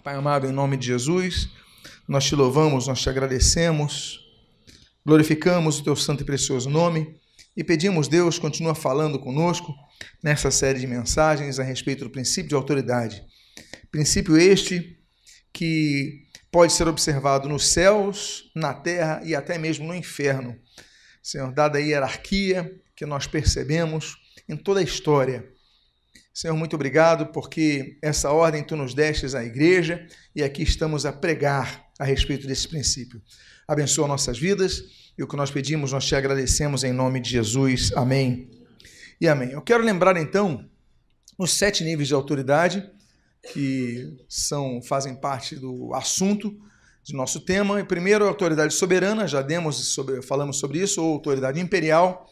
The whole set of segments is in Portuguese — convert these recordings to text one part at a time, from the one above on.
Pai amado, em nome de Jesus, nós te louvamos, nós te agradecemos, glorificamos o teu santo e precioso nome e pedimos, Deus, continua falando conosco nessa série de mensagens a respeito do princípio de autoridade. Princípio este que pode ser observado nos céus, na terra e até mesmo no inferno. Senhor, dada a hierarquia que nós percebemos em toda a história. Senhor, muito obrigado porque essa ordem tu nos destes à igreja e aqui estamos a pregar a respeito desse princípio. Abençoa nossas vidas e o que nós pedimos, nós te agradecemos em nome de Jesus. Amém e amém. Eu quero lembrar então os 7 níveis de autoridade que fazem parte do assunto de nosso tema. E primeiro, a autoridade soberana, já falamos sobre isso, ou autoridade imperial,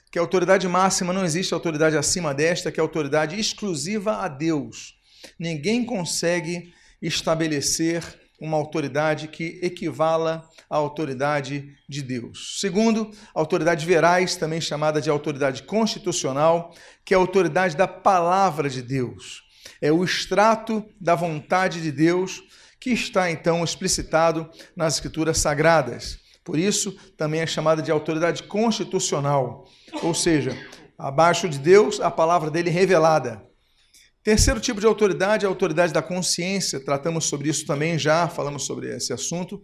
que a autoridade máxima, não existe autoridade acima desta, que é a autoridade exclusiva a Deus. Ninguém consegue estabelecer uma autoridade que equivala à autoridade de Deus. Segundo, a autoridade verais, também chamada de autoridade constitucional, que é a autoridade da palavra de Deus. É o extrato da vontade de Deus que está, então, explicitado nas Escrituras Sagradas. Por isso, também é chamada de autoridade constitucional, ou seja, abaixo de Deus, a palavra dele revelada. Terceiro tipo de autoridade é a autoridade da consciência. Tratamos sobre isso também já, falamos sobre esse assunto.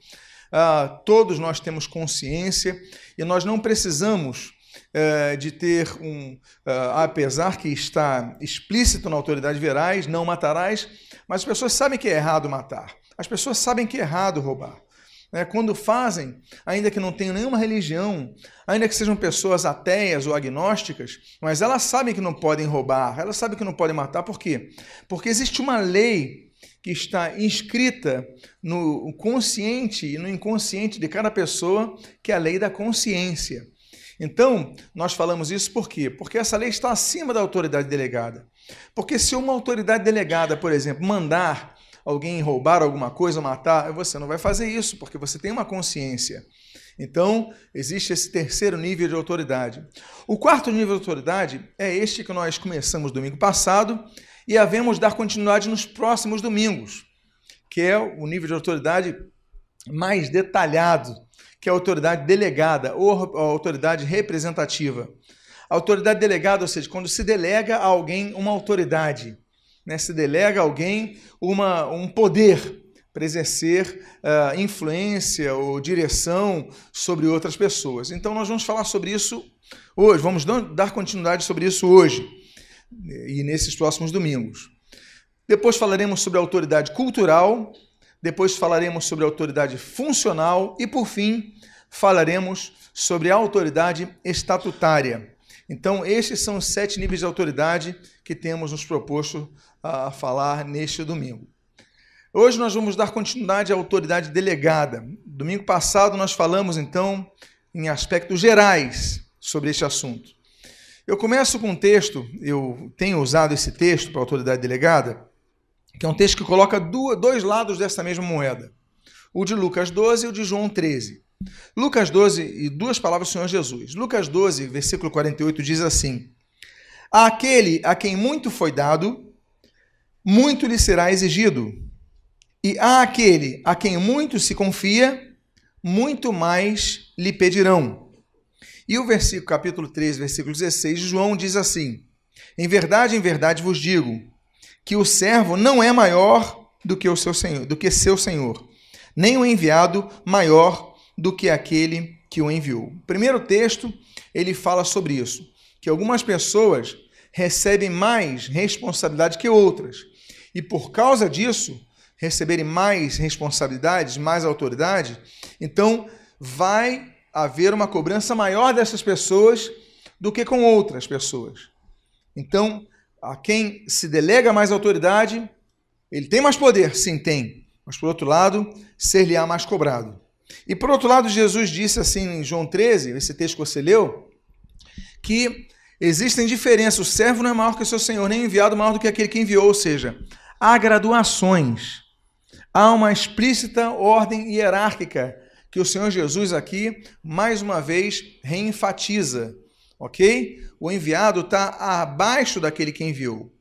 Todos nós temos consciência e nós não precisamos de ter apesar que está explícito na autoridade verais, não matarás, mas as pessoas sabem que é errado matar. As pessoas sabem que é errado roubar. Quando fazem, ainda que não tenham nenhuma religião, ainda que sejam pessoas ateias ou agnósticas, mas elas sabem que não podem roubar, elas sabem que não podem matar. Por quê? Porque existe uma lei que está inscrita no consciente e no inconsciente de cada pessoa, que é a lei da consciência. Então, nós falamos isso por quê? Porque essa lei está acima da autoridade delegada. Porque se uma autoridade delegada, por exemplo, mandar alguém roubar alguma coisa, matar, você não vai fazer isso, porque você tem uma consciência. Então, existe esse terceiro nível de autoridade. O quarto nível de autoridade é este que nós começamos domingo passado e havemos dar continuidade nos próximos domingos, que é o nível de autoridade mais detalhado, que é a autoridade delegada ou a autoridade representativa. A autoridade delegada, ou seja, quando se delega a alguém uma autoridade, se delega a alguém um poder para exercer influência ou direção sobre outras pessoas. Então, nós vamos falar sobre isso hoje, vamos dar continuidade sobre isso hoje e nesses próximos domingos. Depois falaremos sobre a autoridade cultural, depois falaremos sobre a autoridade funcional e, por fim, falaremos sobre a autoridade estatutária. Então, estes são os 7 níveis de autoridade que temos nos proposto a falar neste domingo. Hoje nós vamos dar continuidade à autoridade delegada. Domingo passado nós falamos, então, em aspectos gerais sobre este assunto. Eu começo com um texto, eu tenho usado esse texto para a autoridade delegada, que é um texto que coloca dois lados dessa mesma moeda. O de Lucas 12 e o de João 13. Lucas 12, e 2 palavras do Senhor Jesus. Lucas 12, versículo 48, diz assim: Àquele a quem muito foi dado, muito lhe será exigido. E àquele a quem muito se confia, muito mais lhe pedirão. E o capítulo 13, versículo 16 de João diz assim: em verdade vos digo, que o servo não é maior do que seu senhor, nem o enviado maior do que aquele que o enviou. O primeiro texto, ele fala sobre isso, que algumas pessoas recebem mais responsabilidade que outras, e por causa disso, receberem mais responsabilidades, mais autoridade, então vai haver uma cobrança maior dessas pessoas do que com outras pessoas. Então, a quem se delega mais autoridade, ele tem mais poder, sim, tem, mas por outro lado, ser-lhe-á mais cobrado. E por outro lado, Jesus disse assim em João 13, esse texto que você leu, que existem diferenças, o servo não é maior que o seu senhor, nem o enviado maior do que aquele que enviou, ou seja, há graduações, há uma explícita ordem hierárquica que o Senhor Jesus aqui, mais uma vez, reenfatiza, ok? O enviado está abaixo daquele que enviou.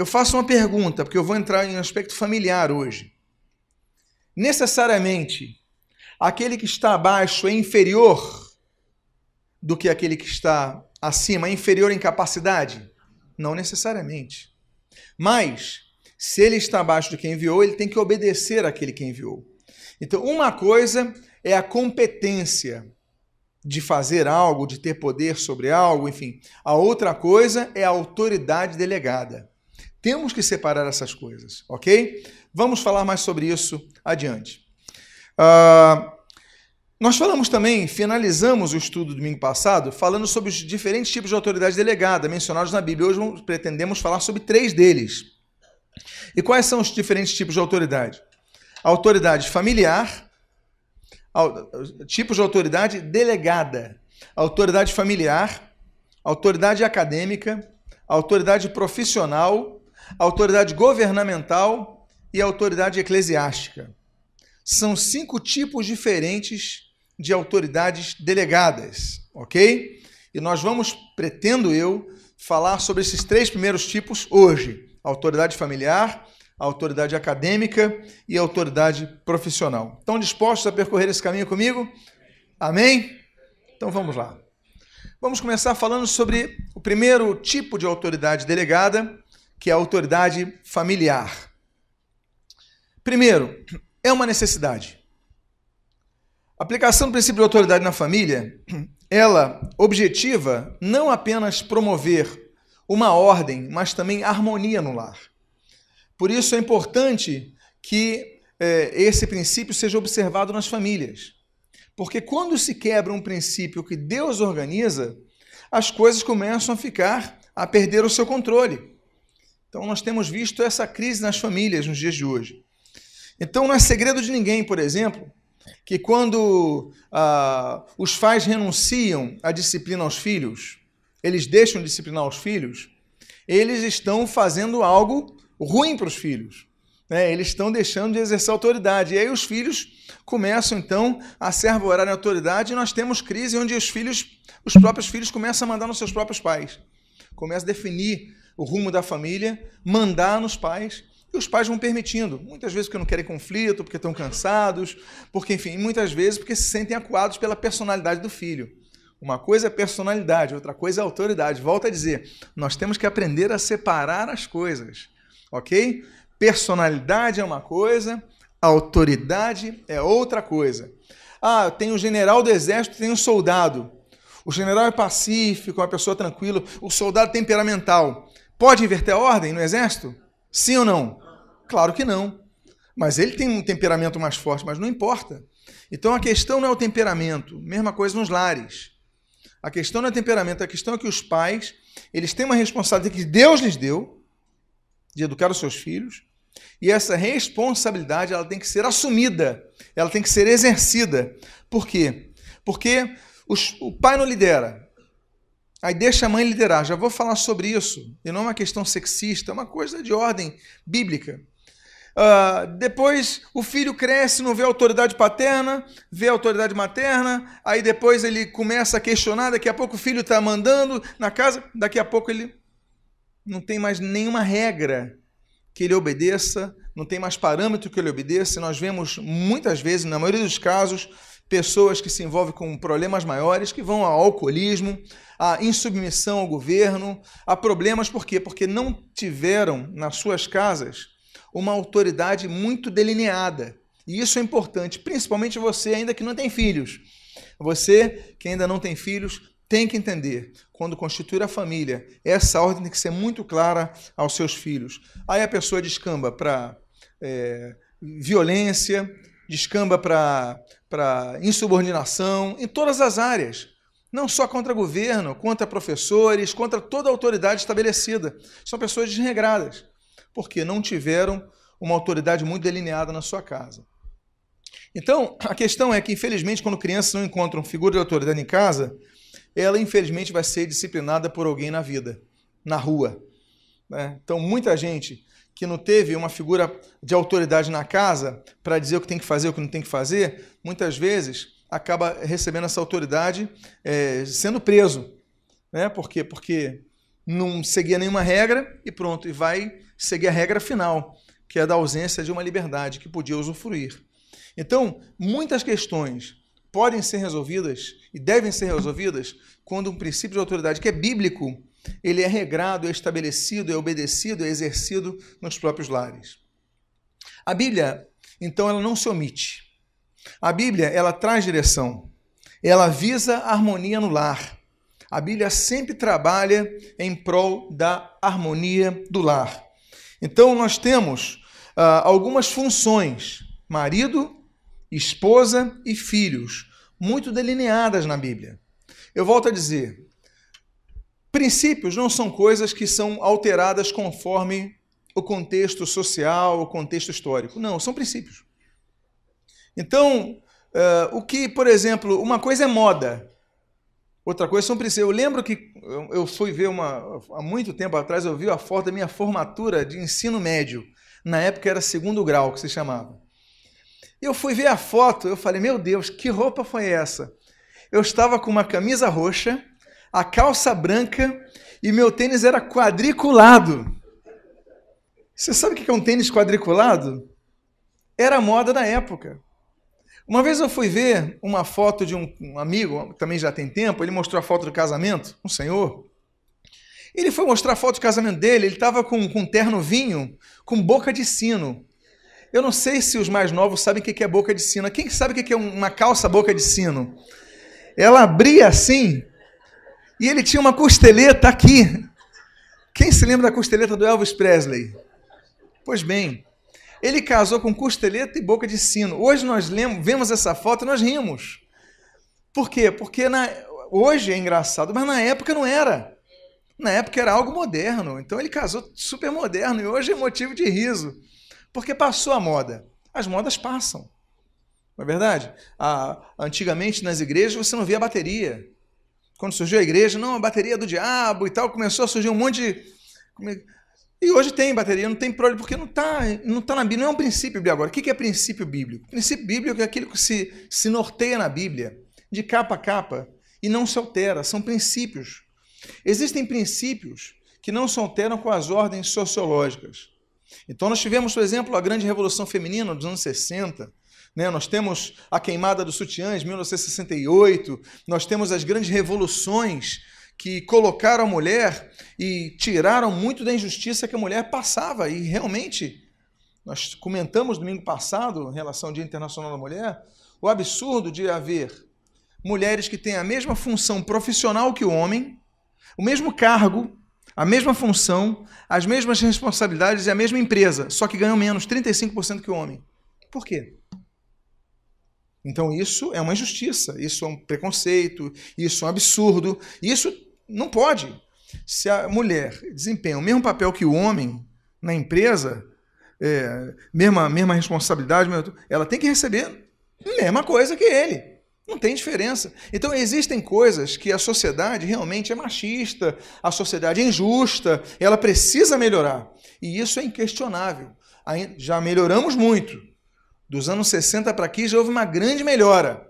eu faço uma pergunta, porque eu vou entrar em um aspecto familiar hoje. Necessariamente, aquele que está abaixo é inferior do que aquele que está acima, é inferior em capacidade? Não necessariamente. Mas, se ele está abaixo de quem enviou, ele tem que obedecer àquele que enviou. Então, uma coisa é a competência de fazer algo, de ter poder sobre algo, enfim. A outra coisa é a autoridade delegada. Temos que separar essas coisas, ok? Vamos falar mais sobre isso adiante. Nós falamos também, finalizamos o estudo domingo passado, falando sobre os diferentes tipos de autoridade delegada mencionados na Bíblia. Hoje pretendemos falar sobre 3 deles. E quais são os diferentes tipos de autoridade? A autoridade familiar, tipos de autoridade delegada, autoridade familiar, autoridade acadêmica, autoridade profissional, autoridade governamental e autoridade eclesiástica. São 5 tipos diferentes de autoridades delegadas, ok? E nós vamos, pretendo eu, falar sobre esses 3 primeiros tipos hoje. Autoridade familiar, autoridade acadêmica e autoridade profissional. Estão dispostos a percorrer esse caminho comigo? Amém? Então vamos lá. Vamos começar falando sobre o primeiro tipo de autoridade delegada, que é a autoridade familiar. Primeiro, é uma necessidade. A aplicação do princípio de autoridade na família, ela objetiva não apenas promover uma ordem, mas também harmonia no lar. Por isso é importante que esse princípio seja observado nas famílias. Porque quando se quebra um princípio que Deus organiza, as coisas começam a perder o seu controle. Então nós temos visto essa crise nas famílias nos dias de hoje. Então não é segredo de ninguém, por exemplo, que quando os pais renunciam à disciplina aos filhos, eles deixam de disciplinar os filhos, eles estão fazendo algo ruim para os filhos. Eles estão deixando de exercer autoridade. E aí os filhos começam, então, a se arvorar na autoridade e nós temos crise onde os próprios filhos começam a mandar nos seus próprios pais. Começam a definir o rumo da família, mandar nos pais, e os pais vão permitindo. Muitas vezes porque não querem conflito, porque estão cansados, porque, enfim, muitas vezes porque se sentem acuados pela personalidade do filho. Uma coisa é personalidade, outra coisa é autoridade. Volto a dizer, nós temos que aprender a separar as coisas, ok? Personalidade é uma coisa, autoridade é outra coisa. Tem um general do exército, tem um soldado. O general é pacífico, uma pessoa tranquila. O soldado é temperamental. Pode inverter a ordem no exército? Sim ou não? Claro que não. Mas ele tem um temperamento mais forte, mas não importa. Então a questão não é o temperamento, mesma coisa nos lares. A questão não é temperamento, a questão é que os pais, eles têm uma responsabilidade que Deus lhes deu, de educar os seus filhos, e essa responsabilidade ela tem que ser assumida, ela tem que ser exercida. Por quê? Porque o pai não lidera, aí deixa a mãe liderar. Já vou falar sobre isso, e não é uma questão sexista, é uma coisa de ordem bíblica. Depois o filho cresce, não vê a autoridade paterna, vê a autoridade materna, aí depois ele começa a questionar, daqui a pouco o filho está mandando na casa, daqui a pouco ele não tem mais nenhuma regra que ele obedeça, não tem mais parâmetro que ele obedeça. Nós vemos muitas vezes, na maioria dos casos, pessoas que se envolvem com problemas maiores, que vão ao alcoolismo, à insubmissão ao governo, a problemas, por quê? Porque não tiveram nas suas casas uma autoridade muito delineada. E isso é importante, principalmente você ainda que não tem filhos. Você que ainda não tem filhos, tem que entender, quando constituir a família, essa ordem tem que ser muito clara aos seus filhos. Aí a pessoa descamba para violência, descamba para insubordinação, em todas as áreas. Não só contra governo, contra professores, contra toda a autoridade estabelecida. São pessoas desregradas, porque não tiveram uma autoridade muito delineada na sua casa. Então, a questão é que, infelizmente, quando crianças não encontram figura de autoridade em casa, ela, infelizmente, vai ser disciplinada por alguém na vida, na rua. Então, muita gente que não teve uma figura de autoridade na casa para dizer o que tem que fazer, o que não tem que fazer, muitas vezes acaba recebendo essa autoridade sendo preso. Por quê? Porque não seguia nenhuma regra e pronto, e vai seguir a regra final, que é a da ausência de uma liberdade que podia usufruir. Então, muitas questões podem ser resolvidas e devem ser resolvidas quando um princípio de autoridade que é bíblico, ele é regrado, é estabelecido, é obedecido, é exercido nos próprios lares. A Bíblia, então, ela não se omite. A Bíblia, ela traz direção. Ela visa a harmonia no lar. A Bíblia sempre trabalha em prol da harmonia do lar. Então, nós temos algumas funções, marido, esposa e filhos, muito delineadas na Bíblia. Eu volto a dizer, princípios não são coisas que são alteradas conforme o contexto social, o contexto histórico. Não, são princípios. Então, o que, por exemplo, uma coisa é moda, outra coisa são princípios. Eu lembro que eu fui ver há muito tempo atrás, eu vi a foto da minha formatura de ensino médio. Na época era 2º grau que se chamava. Eu fui ver a foto, eu falei, meu Deus, que roupa foi essa? Eu estava com uma camisa roxa, a calça branca e meu tênis era quadriculado. Você sabe o que é um tênis quadriculado? Era moda na época. Uma vez eu fui ver uma foto de um amigo, também já tem tempo, ele mostrou a foto do casamento, um senhor. Ele foi mostrar a foto do casamento dele, ele estava com um terno vinho, com boca de sino. Eu não sei se os mais novos sabem o que é boca de sino. Quem sabe o que é uma calça boca de sino? Ela abria assim e ele tinha uma costeleta aqui. Quem se lembra da costeleta do Elvis Presley? Pois bem, ele casou com costeleta e boca de sino. Hoje nós vemos essa foto e nós rimos. Por quê? Porque hoje é engraçado, mas na época não era. Na época era algo moderno. Então ele casou super moderno e hoje é motivo de riso. Porque passou a moda. As modas passam. Não é verdade? Antigamente nas igrejas você não via bateria. Quando surgiu a igreja, não, a bateria é do diabo e tal, começou a surgir um monte de... E hoje tem bateria, não tem problema, porque não tá na Bíblia, não é um princípio bíblico agora. O que é princípio bíblico? Princípio bíblico é aquilo que se norteia na Bíblia, de capa a capa, e não se altera, são princípios. Existem princípios que não se alteram com as ordens sociológicas. Então nós tivemos, por exemplo, a grande revolução feminina dos anos 60, né? Nós temos a queimada dos sutiãs, 1968, nós temos as grandes revoluções que colocaram a mulher e tiraram muito da injustiça que a mulher passava. E realmente, nós comentamos domingo passado, em relação ao Dia Internacional da Mulher, o absurdo de haver mulheres que têm a mesma função profissional que o homem, o mesmo cargo, a mesma função, as mesmas responsabilidades e a mesma empresa, só que ganham menos, 35% que o homem. Por quê? Então isso é uma injustiça, isso é um preconceito, isso é um absurdo, isso não pode. Se a mulher desempenha o mesmo papel que o homem na empresa, mesma responsabilidade, ela tem que receber a mesma coisa que ele. Não tem diferença. Então existem coisas que a sociedade realmente é machista, a sociedade é injusta, ela precisa melhorar. E isso é inquestionável. Já melhoramos muito. Dos anos 60 para aqui já houve uma grande melhora.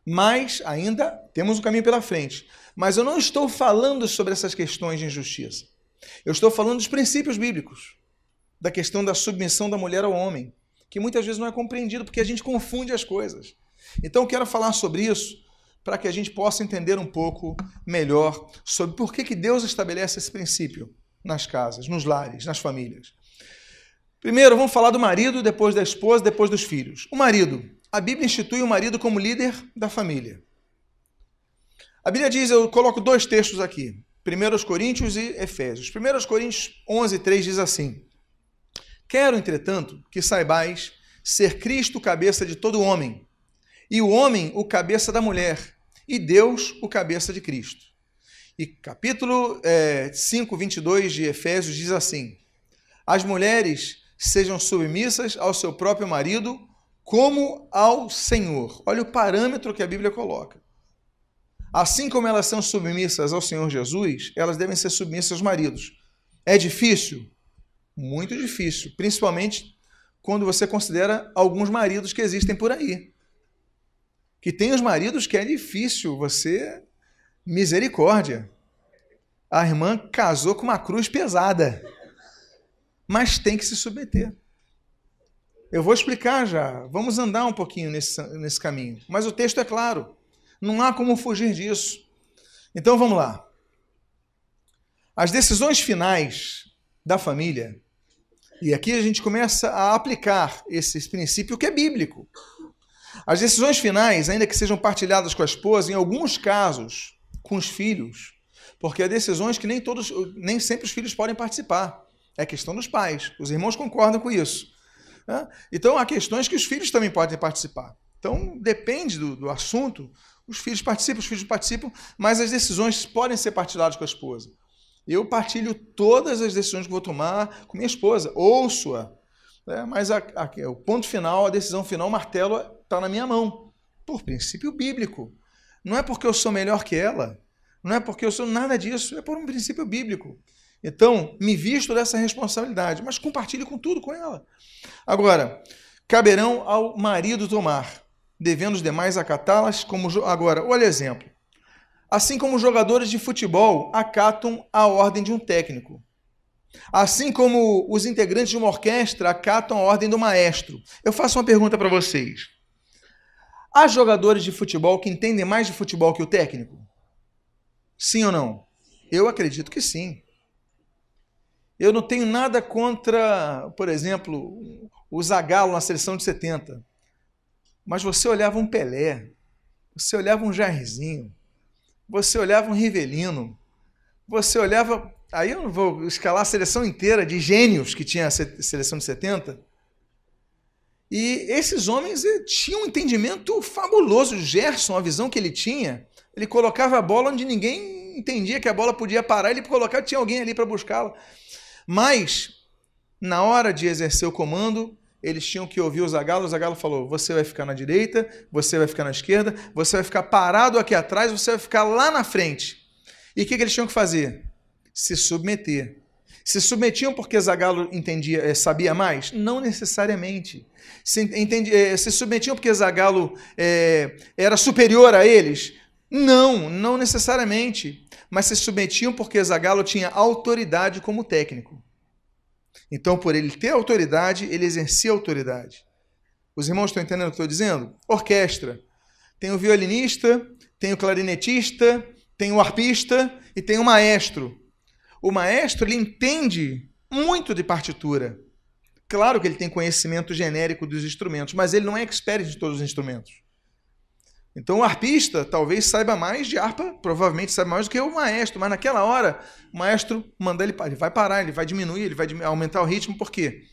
Mas ainda temos um caminho pela frente. Mas eu não estou falando sobre essas questões de injustiça. Eu estou falando dos princípios bíblicos, da questão da submissão da mulher ao homem, que muitas vezes não é compreendido, porque a gente confunde as coisas. Então eu quero falar sobre isso, para que a gente possa entender um pouco melhor sobre por que Deus estabelece esse princípio nas casas, nos lares, nas famílias. Primeiro, vamos falar do marido, depois da esposa, depois dos filhos. O marido. A Bíblia institui o marido como líder da família. A Bíblia diz, eu coloco 2 textos aqui, 1 Coríntios e Efésios. 1 Coríntios 11:3 diz assim: Quero, entretanto, que saibais ser Cristo o cabeça de todo homem, e o homem o cabeça da mulher, e Deus o cabeça de Cristo. E capítulo 5:22 de Efésios diz assim: As mulheres sejam submissas ao seu próprio marido, como ao Senhor. Olha o parâmetro que a Bíblia coloca. Assim como elas são submissas ao Senhor Jesus, elas devem ser submissas aos maridos. É difícil? Muito difícil, principalmente quando você considera alguns maridos que existem por aí. Que tem os maridos que é difícil, você... Misericórdia. A irmã casou com uma cruz pesada. mas tem que se submeter. Eu vou explicar já, vamos andar um pouquinho nesse caminho. Mas o texto é claro, não há como fugir disso. Então vamos lá. As decisões finais da família, e aqui a gente começa a aplicar esse princípio que é bíblico. As decisões finais, ainda que sejam partilhadas com a esposa, em alguns casos, com os filhos, porque há decisões que nem sempre os filhos podem participar. É questão dos pais. Os irmãos concordam com isso. Então, há questões que os filhos também podem participar. Então, depende do assunto, os filhos participam, mas as decisões podem ser partilhadas com a esposa. Eu partilho todas as decisões que vou tomar com minha esposa, ouço-a, mas o ponto final, a decisão final, o martelo está na minha mão, por princípio bíblico. Não é porque eu sou melhor que ela, não é porque eu sou nada disso, é por um princípio bíblico. Então, me visto dessa responsabilidade, mas compartilho com tudo com ela. Agora, caberão ao marido tomar, devendo os demais acatá-las. Agora, olha o exemplo. Assim como os jogadores de futebol acatam a ordem de um técnico. Assim como os integrantes de uma orquestra acatam a ordem do maestro. Eu faço uma pergunta para vocês. Há jogadores de futebol que entendem mais de futebol que o técnico? Sim ou não? Eu acredito que sim. Eu não tenho nada contra, por exemplo, o Zagallo na seleção de 70. Mas você olhava um Pelé, você olhava um Jairzinho, você olhava um Rivelino, você olhava... Aí eu não vou escalar a seleção inteira de gênios que tinha a seleção de 70. E esses homens tinham um entendimento fabuloso. O Gerson, a visão que ele tinha, ele colocava a bola onde ninguém entendia que a bola podia parar, ele colocava, tinha alguém ali para buscá-la. Mas, na hora de exercer o comando, eles tinham que ouvir o Zagallo falou, você vai ficar na direita, você vai ficar na esquerda, você vai ficar parado aqui atrás, você vai ficar lá na frente. E o que eles tinham que fazer? Se submeter. Se submetiam porque Zagallo sabia mais? Não necessariamente. Se submetiam porque Zagallo era superior a eles? Não necessariamente. Mas se submetiam porque Zagallo tinha autoridade como técnico. Então, por ele ter autoridade, ele exercia autoridade. Os irmãos estão entendendo o que eu estou dizendo? Orquestra. Tem o violinista, tem o clarinetista, tem o arpista e tem o maestro. O maestro, ele entende muito de partitura. Claro que ele tem conhecimento genérico dos instrumentos, mas ele não é expert de todos os instrumentos. Então o arpista talvez saiba mais de harpa, provavelmente saiba mais do que o maestro, mas naquela hora o maestro manda ele vai parar, ele vai diminuir, ele vai aumentar o ritmo. Por quê?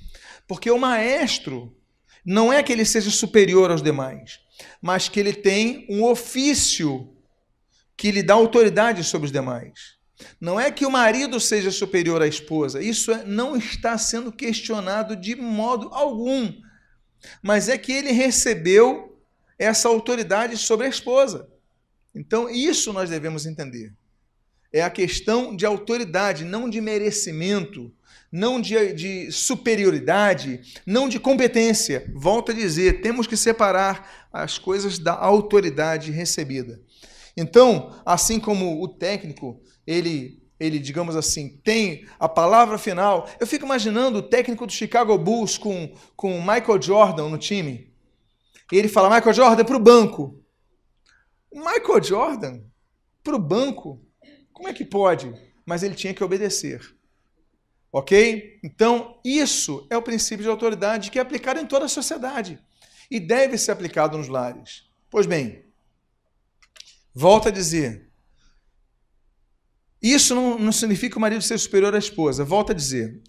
Porque o maestro não é que ele seja superior aos demais, mas que ele tem um ofício que lhe dá autoridade sobre os demais. Não é que o marido seja superior à esposa, isso não está sendo questionado de modo algum, mas é que ele recebeu essa autoridade sobre a esposa. Então, isso nós devemos entender. É a questão de autoridade, não de merecimento, não de superioridade, não de competência. Volto a dizer, temos que separar as coisas da autoridade recebida. Então, assim como o técnico, ele, digamos assim, tem a palavra final. Eu fico imaginando o técnico do Chicago Bulls com o Michael Jordan no time. E ele fala, Michael Jordan, para o banco. O Michael Jordan, para o banco? Como é que pode? Mas ele tinha que obedecer. Ok? Então, isso é o princípio de autoridade que é aplicado em toda a sociedade. E deve ser aplicado nos lares. Pois bem, volto a dizer, isso não significa o marido ser superior à esposa. Volto a dizer,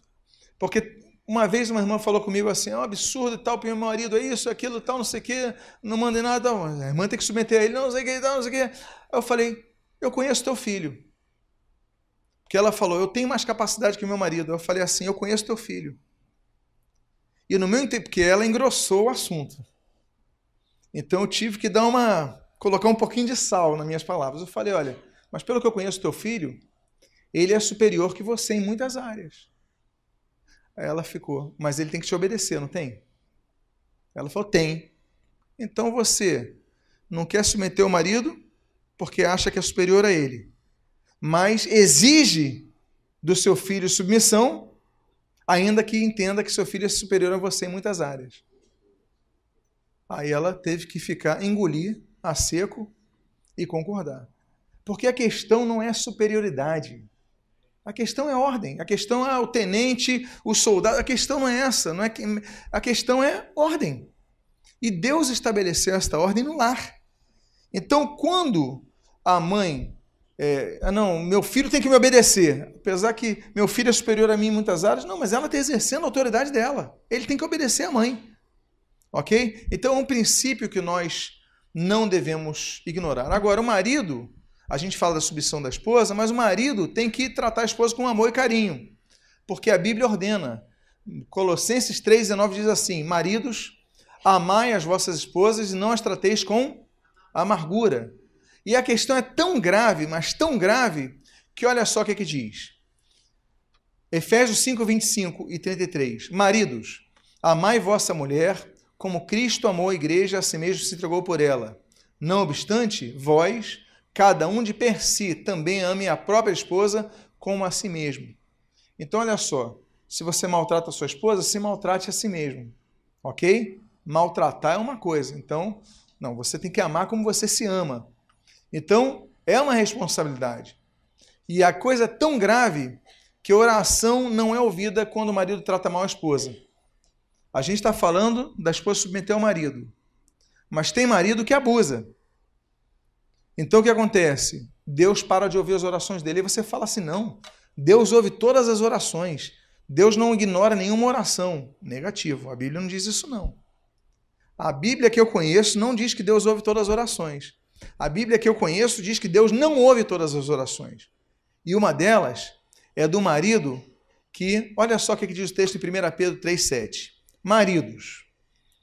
porque uma vez uma irmã falou comigo assim, é um absurdo e tal, porque meu marido é isso, aquilo, tal, não sei o quê, não manda nada, a irmã tem que submeter a ele, não sei o que, tal, não sei o quê. Eu falei, eu conheço teu filho. Porque ela falou, eu tenho mais capacidade que meu marido. Eu falei assim, eu conheço teu filho. E no meu tempo, porque ela engrossou o assunto. Então eu tive que colocar um pouquinho de sal nas minhas palavras. Eu falei, olha, mas pelo que eu conheço teu filho, ele é superior que você em muitas áreas. Aí ela ficou, mas ele tem que te obedecer, não tem? Ela falou, tem. Então você não quer submeter o marido porque acha que é superior a ele, mas exige do seu filho submissão ainda que entenda que seu filho é superior a você em muitas áreas. Aí ela teve que engolir a seco e concordar. Porque a questão não é superioridade. A questão é ordem. A questão é o tenente, o soldado. A questão não é essa. A questão é ordem. E Deus estabeleceu esta ordem no lar. Então, quando a mãe... não, meu filho tem que me obedecer. Apesar que meu filho é superior a mim em muitas áreas. Não, mas ela está exercendo a autoridade dela. Ele tem que obedecer à mãe. Ok? Então, é um princípio que nós não devemos ignorar. Agora, o marido... A gente fala da submissão da esposa, mas o marido tem que tratar a esposa com amor e carinho, porque a Bíblia ordena. Colossenses 3,19 diz assim: maridos, amai as vossas esposas e não as trateis com amargura. E a questão é tão grave, mas tão grave, que olha só o que diz. Efésios 5, 25 e 33. Maridos, amai vossa mulher, como Cristo amou a igreja, a si mesmo se entregou por ela. Não obstante, vós... cada um de per si também ame a própria esposa como a si mesmo. Então, olha só, se você maltrata a sua esposa, se maltrate a si mesmo, ok? Maltratar é uma coisa, então, não, você tem que amar como você se ama. Então, é uma responsabilidade. E a coisa é tão grave que a oração não é ouvida quando o marido trata mal a esposa. A gente está falando da esposa submeter ao marido, mas tem marido que abusa. Então, o que acontece? Deus para de ouvir as orações dele e você fala assim, não, Deus ouve todas as orações, Deus não ignora nenhuma oração. Negativo, a Bíblia não diz isso não. A Bíblia que eu conheço não diz que Deus ouve todas as orações. A Bíblia que eu conheço diz que Deus não ouve todas as orações. E uma delas é do marido que, olha só o que diz o texto em 1 Pedro 3,7. Maridos,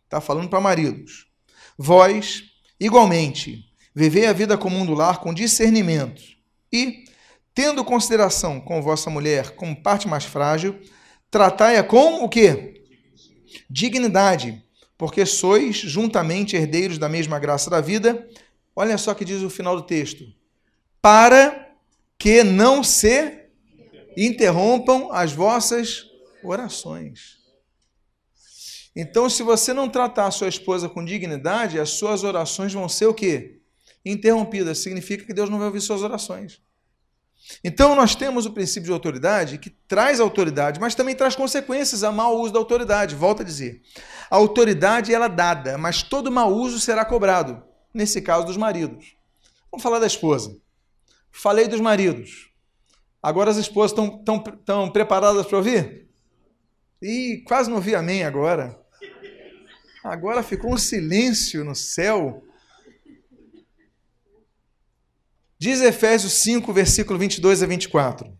está falando para maridos, vós, igualmente, vivei a vida comum do lar com discernimento e, tendo consideração com vossa mulher como parte mais frágil, tratai-a com o quê? Dignidade, porque sois juntamente herdeiros da mesma graça da vida. Olha só o que diz o final do texto. Para que não se interrompam as vossas orações. Então, se você não tratar a sua esposa com dignidade, as suas orações vão ser o quê? Interrompidas, significa que Deus não vai ouvir suas orações. Então, nós temos o princípio de autoridade, que traz autoridade, mas também traz consequências a mau uso da autoridade. Volto a dizer, a autoridade ela é dada, mas todo mau uso será cobrado, nesse caso dos maridos. Vamos falar da esposa. Falei dos maridos. Agora as esposas estão preparadas para ouvir? Ih, quase não ouvi amém agora. Agora ficou um silêncio no céu. Diz Efésios 5, versículo 22 a 24.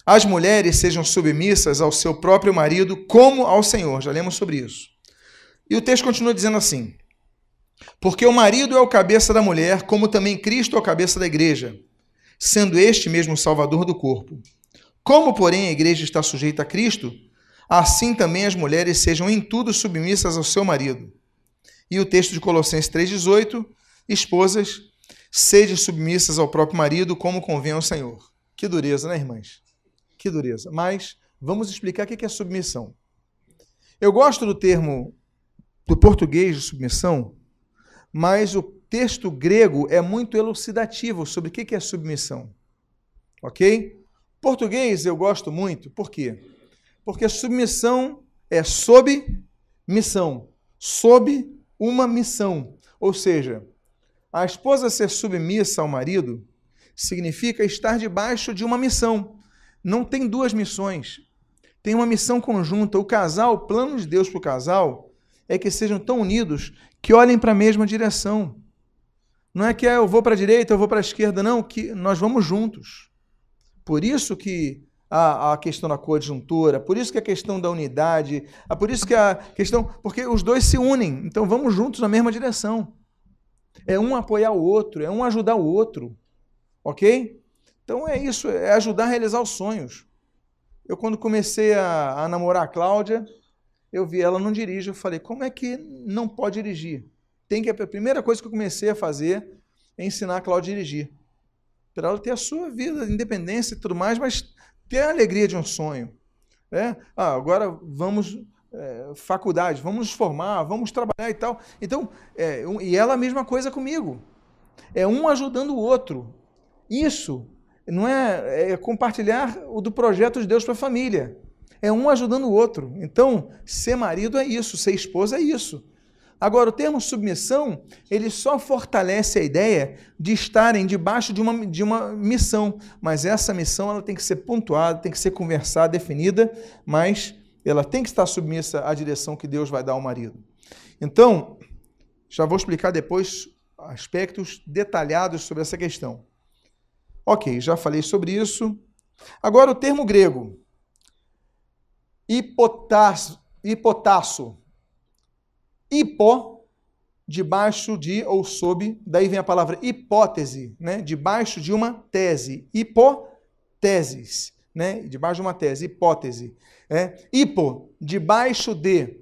As mulheres sejam submissas ao seu próprio marido como ao Senhor. Já lemos sobre isso. E o texto continua dizendo assim. Porque o marido é o cabeça da mulher, como também Cristo é o cabeça da igreja, sendo este mesmo o salvador do corpo. Como, porém, a igreja está sujeita a Cristo, assim também as mulheres sejam em tudo submissas ao seu marido. E o texto de Colossenses 3,18, esposas, sede submissas ao próprio marido, como convém ao Senhor. Que dureza, né, irmãs? Que dureza. Mas vamos explicar o que é submissão. Eu gosto do termo do português de submissão, mas o texto grego é muito elucidativo sobre o que é submissão. Ok? Português eu gosto muito. Por quê? Porque submissão é sob missão. Sob uma missão. Ou seja, a esposa ser submissa ao marido significa estar debaixo de uma missão. Não tem duas missões. Tem uma missão conjunta. O casal, o plano de Deus para o casal é que sejam tão unidos que olhem para a mesma direção. Não é que eu vou para a direita, eu vou para a esquerda, não, que nós vamos juntos. Por isso que a questão da coadjuntura, por isso que a questão da unidade, por isso que a questão... Porque os dois se unem, então vamos juntos na mesma direção. É um apoiar o outro, é um ajudar o outro, ok? Então é isso, é ajudar a realizar os sonhos. Eu quando comecei a namorar a Cláudia, eu vi ela não dirige, eu falei, como é que não pode dirigir? A primeira coisa que eu comecei a fazer é ensinar a Cláudia a dirigir. Para ela ter a sua vida, independência e tudo mais, mas ter a alegria de um sonho. né? Agora vamos faculdade, vamos nos formar, vamos trabalhar e tal. Então, e ela a mesma coisa comigo. É um ajudando o outro. Isso não é compartilhar o do projeto de Deus para a família. É um ajudando o outro. Então, ser marido é isso, ser esposa é isso. Agora, o termo submissão, ele só fortalece a ideia de estarem debaixo de uma missão. Mas essa missão ela tem que ser pontuada, tem que ser conversada, definida, mas ela tem que estar submissa à direção que Deus vai dar ao marido. Então, já vou explicar depois aspectos detalhados sobre essa questão. Ok, já falei sobre isso. Agora, o termo grego, hipotasso, hipo, debaixo de ou sob, daí vem a palavra hipótese, né? Debaixo de uma tese, hipoteses, né? Debaixo de uma tese, hipótese. Hipo, debaixo de.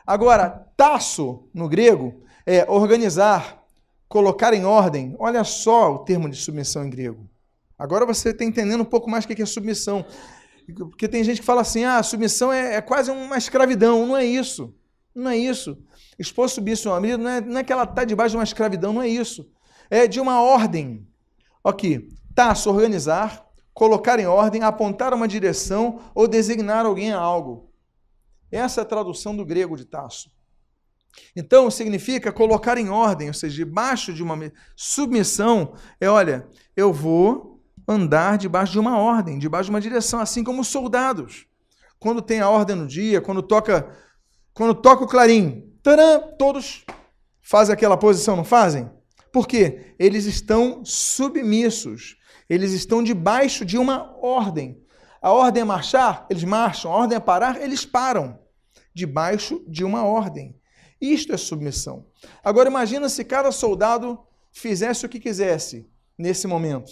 Agora, tasso, no grego, é organizar, colocar em ordem. Olha só o termo de submissão em grego. Agora você está entendendo um pouco mais o que é submissão. Porque tem gente que fala assim, submissão é quase uma escravidão. Não é isso. Não é isso. Esposa submissa ao marido, não é que ela está debaixo de uma escravidão, não é isso. É de uma ordem. Aqui, tasso, organizar, colocar em ordem, apontar uma direção ou designar alguém a algo. Essa é a tradução do grego de tasso. Então, significa colocar em ordem, ou seja, debaixo de uma submissão, olha, eu vou andar debaixo de uma ordem, debaixo de uma direção, assim como os soldados. Quando tem a ordem no dia, quando toca o clarim, tcharam, todos fazem aquela posição, não fazem? Por quê? Eles estão submissos, eles estão debaixo de uma ordem. A ordem é marchar, eles marcham. A ordem é parar, eles param. Debaixo de uma ordem. Isto é submissão. Agora imagina se cada soldado fizesse o que quisesse nesse momento.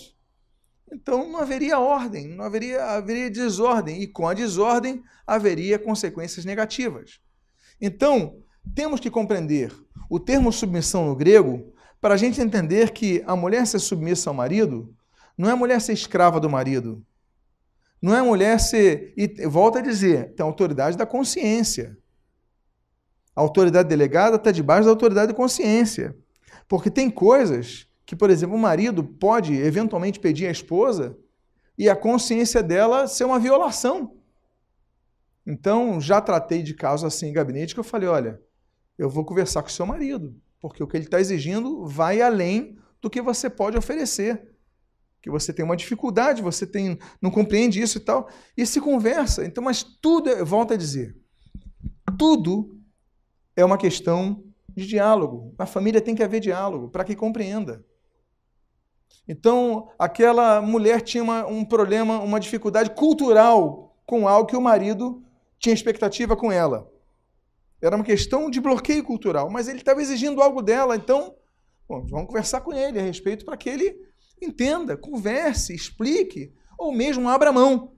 Então não haveria ordem, não haveria desordem. E com a desordem haveria consequências negativas. Então, temos que compreender o termo submissão no grego para a gente entender que a mulher ser submissa ao marido não é a mulher ser escrava do marido. Não é a mulher ser... E volto a dizer, tem a autoridade da consciência. A autoridade delegada está debaixo da autoridade da consciência. Porque tem coisas que, por exemplo, o marido pode eventualmente pedir à esposa e a consciência dela ser uma violação. Então, já tratei de casos assim em gabinete que eu falei, olha, eu vou conversar com o seu marido, porque o que ele está exigindo vai além do que você pode oferecer. Que você tem uma dificuldade, não compreende isso e tal, e se conversa. Então, mas tudo, volto a dizer, tudo é uma questão de diálogo. Na família tem que haver diálogo, para que compreenda. Então, aquela mulher tinha um problema, uma dificuldade cultural com algo que o marido tinha expectativa com ela. Era uma questão de bloqueio cultural, mas ele estava exigindo algo dela, então, vamos conversar com ele a respeito para que ele entenda, converse, explique, ou mesmo abra mão.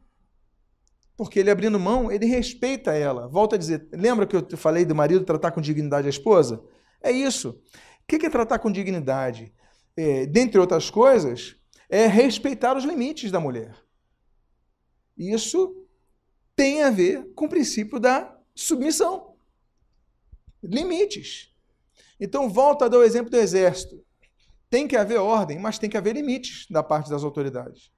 Porque ele abrindo mão, ele respeita ela. Volto a dizer, lembra que eu falei do marido tratar com dignidade a esposa? É isso. O que é tratar com dignidade? Dentre outras coisas, é respeitar os limites da mulher. Isso tem a ver com o princípio da submissão. Limites. Então, volto a dar o exemplo do exército. Tem que haver ordem, mas tem que haver limites da parte das autoridades.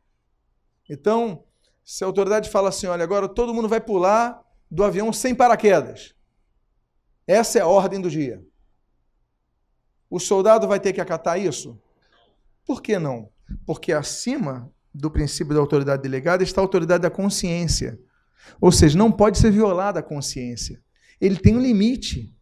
Então, se a autoridade fala assim, olha, agora todo mundo vai pular do avião sem paraquedas. Essa é a ordem do dia. O soldado vai ter que acatar isso? Por que não? Porque acima do princípio da autoridade delegada está a autoridade da consciência. Ou seja, não pode ser violada a consciência. Ele tem um limite.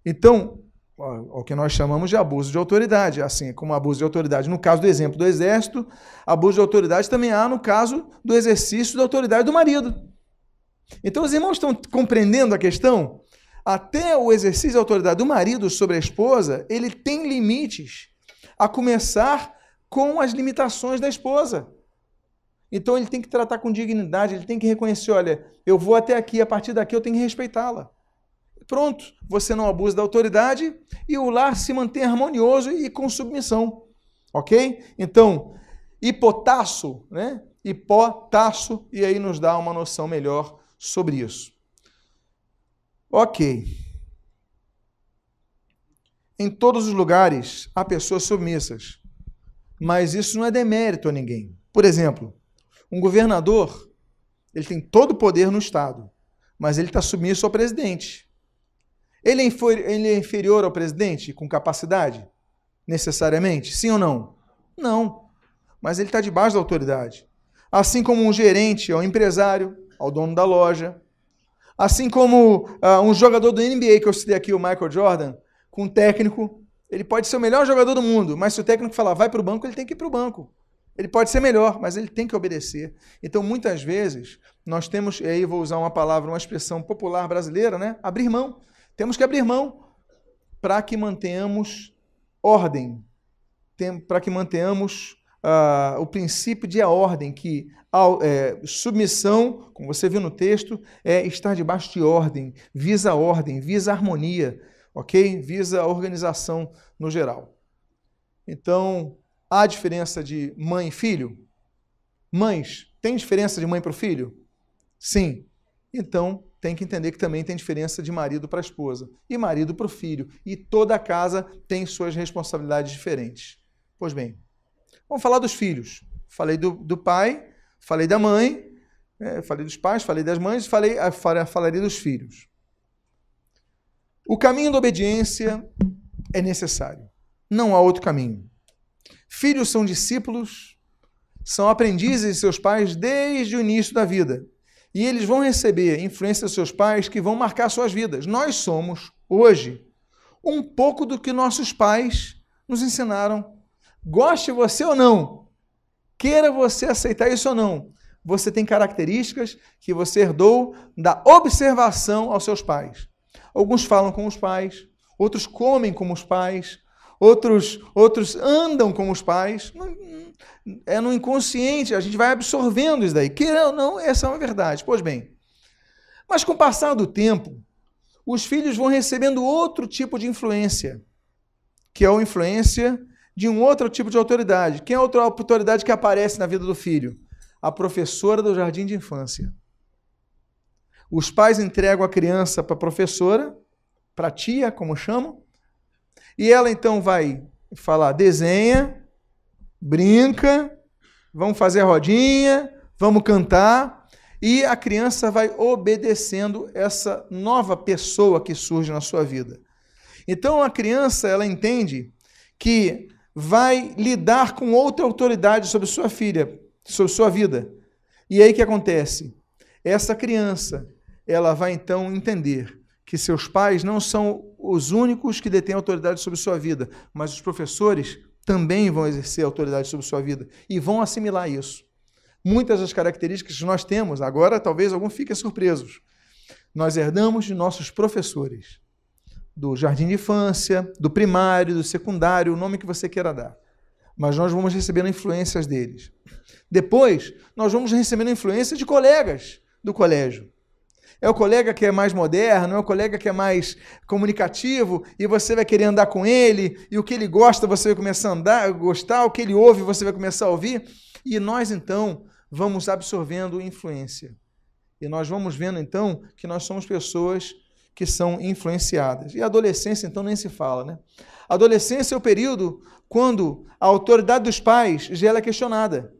Então, o que nós chamamos de abuso de autoridade, assim como abuso de autoridade no caso do exemplo do exército, abuso de autoridade também há no caso do exercício da autoridade do marido. Então os irmãos estão compreendendo a questão? Até o exercício da autoridade do marido sobre a esposa, ele tem limites, a começar com as limitações da esposa. Então ele tem que tratar com dignidade, ele tem que reconhecer, olha, eu vou até aqui, a partir daqui eu tenho que respeitá-la. Pronto, você não abusa da autoridade e o lar se mantém harmonioso e com submissão, ok? Então, hipotasso, né? Hipotasso, e aí nos dá uma noção melhor sobre isso. Ok. Em todos os lugares há pessoas submissas, mas isso não é demérito a ninguém. Por exemplo, um governador, ele tem todo o poder no Estado, mas ele está submisso ao presidente. Ele é inferior ao presidente com capacidade? Necessariamente? Sim ou não? Não. Mas ele está debaixo da autoridade. Assim como um gerente ao empresário, ao dono da loja. Assim como um jogador do NBA, que eu citei aqui, o Michael Jordan, com um técnico, ele pode ser o melhor jogador do mundo, mas se o técnico falar vai para o banco, ele tem que ir para o banco. Ele pode ser melhor, mas ele tem que obedecer. Então, muitas vezes, nós temos, e aí vou usar uma palavra, uma expressão popular brasileira, né? Abrir mão. Temos que abrir mão para que mantenhamos ordem, para que mantenhamos o princípio de ordem, que submissão, como você viu no texto, é estar debaixo de ordem, visa harmonia, ok? Visa a organização no geral. Então, há diferença de mãe e filho? Mães, tem diferença de mãe para o filho? Sim. Então, tem que entender que também tem diferença de marido para a esposa e marido para o filho. E toda casa tem suas responsabilidades diferentes. Pois bem, vamos falar dos filhos. Falei do pai, falei da mãe, falei dos pais, falei das mães, falarei dos filhos. O caminho da obediência é necessário. Não há outro caminho. Filhos são discípulos, são aprendizes de seus pais desde o início da vida. E eles vão receber influência dos seus pais que vão marcar suas vidas. Nós somos, hoje, um pouco do que nossos pais nos ensinaram. Goste você ou não, queira você aceitar isso ou não, você tem características que você herdou da observação aos seus pais. Alguns falam como os pais, outros comem como os pais, outros andam como os pais. É no inconsciente, a gente vai absorvendo isso daí. Queira ou não, essa é uma verdade. Pois bem, mas com o passar do tempo, os filhos vão recebendo outro tipo de influência, que é a influência de um outro tipo de autoridade. Quem é a outra autoridade que aparece na vida do filho? A professora do jardim de infância. Os pais entregam a criança para a professora, para a tia, como chamam, e ela então vai falar, desenha, brinca, vamos fazer a rodinha, vamos cantar, e a criança vai obedecendo essa nova pessoa que surge na sua vida. Então a criança, ela entende que vai lidar com outra autoridade sobre sua filha, sobre sua vida. E aí o que acontece? Essa criança, ela vai então entender que seus pais não são os únicos que detêm autoridade sobre sua vida, mas os professores também vão exercer autoridade sobre sua vida e vão assimilar isso. Muitas das características que nós temos, agora talvez alguns fiquem surpresos, nós herdamos de nossos professores, do jardim de infância, do primário, do secundário, o nome que você queira dar. Mas nós vamos recebendo influências deles. Depois, nós vamos recebendo influência de colegas do colégio. É o colega que é mais moderno, é o colega que é mais comunicativo, e você vai querer andar com ele, e o que ele gosta você vai começar a gostar, o que ele ouve você vai começar a ouvir, e nós então vamos absorvendo influência. E nós vamos vendo então que nós somos pessoas que são influenciadas. E a adolescência então nem se fala, né? A adolescência é o período quando a autoridade dos pais já é questionada.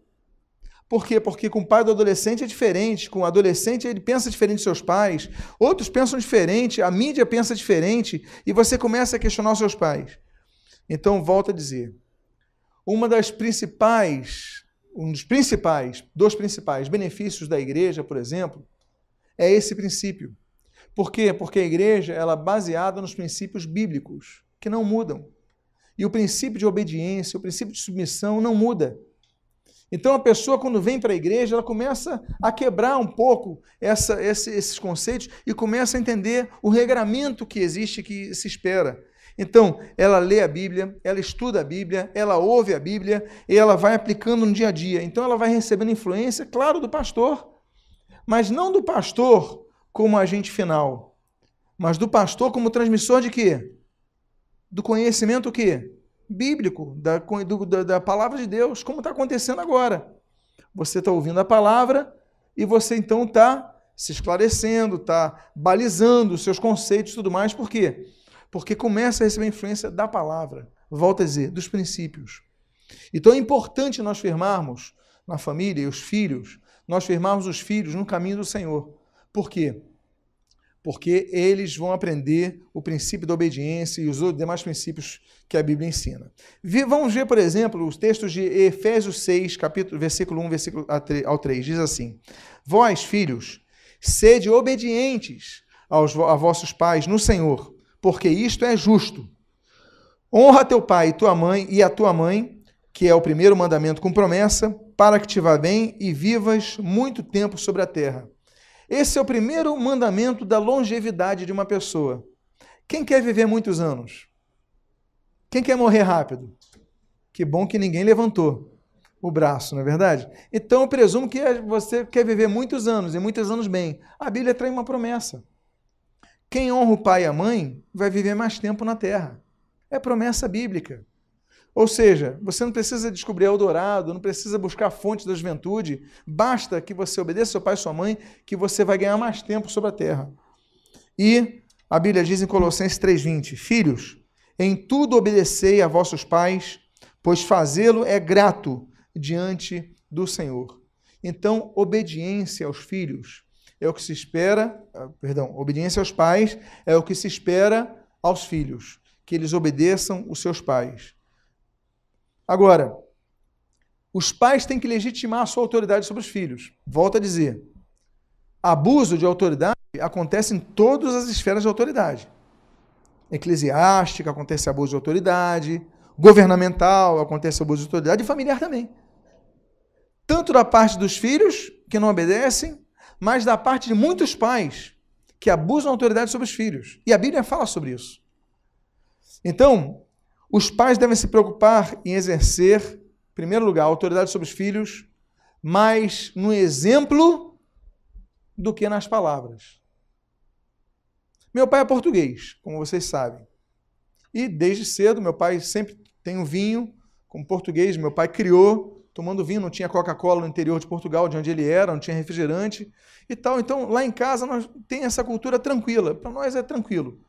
Por quê? Porque com o pai do adolescente é diferente, com o adolescente ele pensa diferente dos seus pais, outros pensam diferente, a mídia pensa diferente, e você começa a questionar os seus pais. Então, volto a dizer, um dos principais benefícios da igreja, por exemplo, é esse princípio. Por quê? Porque a igreja ela é baseada nos princípios bíblicos, que não mudam. E o princípio de obediência, o princípio de submissão não muda. Então, a pessoa, quando vem para a igreja, ela começa a quebrar um pouco esses conceitos e começa a entender o regramento que existe, que se espera. Então, ela lê a Bíblia, ela estuda a Bíblia, ela ouve a Bíblia e ela vai aplicando no dia a dia. Então, ela vai recebendo influência, claro, do pastor, mas não do pastor como agente final, mas do pastor como transmissor de quê? Do conhecimento o quê? Bíblico, da palavra de Deus, como está acontecendo agora. Você está ouvindo a palavra e você então está se esclarecendo, está balizando os seus conceitos e tudo mais. Por quê? Porque começa a receber influência da palavra, volta a dizer, dos princípios. Então é importante nós firmarmos na família e os filhos, nós firmarmos os filhos no caminho do Senhor. Por quê? Porque eles vão aprender o princípio da obediência e os outros demais princípios que a Bíblia ensina. Vamos ver, por exemplo, os textos de Efésios 6, versículo 1, versículo ao 3, diz assim: Vós, filhos, sede obedientes a vossos pais no Senhor, porque isto é justo. Honra teu pai e a tua mãe, que é o primeiro mandamento com promessa, para que te vá bem e vivas muito tempo sobre a terra. Esse é o primeiro mandamento da longevidade de uma pessoa. Quem quer viver muitos anos? Quem quer morrer rápido? Que bom que ninguém levantou o braço, não é verdade? Então eu presumo que você quer viver muitos anos, e muitos anos bem. A Bíblia traz uma promessa. Quem honra o pai e a mãe vai viver mais tempo na terra. É promessa bíblica. Ou seja, você não precisa descobrir Eldorado, não precisa buscar fontes da juventude, basta que você obedeça seu pai e sua mãe, que você vai ganhar mais tempo sobre a terra. E a Bíblia diz em Colossenses 3,20, Filhos, em tudo obedecei a vossos pais, pois fazê-lo é grato diante do Senhor. Então, obediência aos filhos é o que se espera, obediência aos pais é o que se espera aos filhos, que eles obedeçam os seus pais. Agora, os pais têm que legitimar a sua autoridade sobre os filhos. Volto a dizer, abuso de autoridade acontece em todas as esferas de autoridade. Eclesiástica acontece abuso de autoridade, governamental acontece abuso de autoridade e familiar também. Tanto da parte dos filhos, que não obedecem, mas da parte de muitos pais que abusam da autoridade sobre os filhos. E a Bíblia fala sobre isso. Então, os pais devem se preocupar em exercer, em primeiro lugar, a autoridade sobre os filhos, mais no exemplo do que nas palavras. Meu pai é português, como vocês sabem. E desde cedo, meu pai sempre tem um vinho como português. Meu pai criou tomando vinho, não tinha Coca-Cola no interior de Portugal, de onde ele era, não tinha refrigerante e tal. Então, lá em casa, nós tem essa cultura tranquila. Para nós é tranquilo.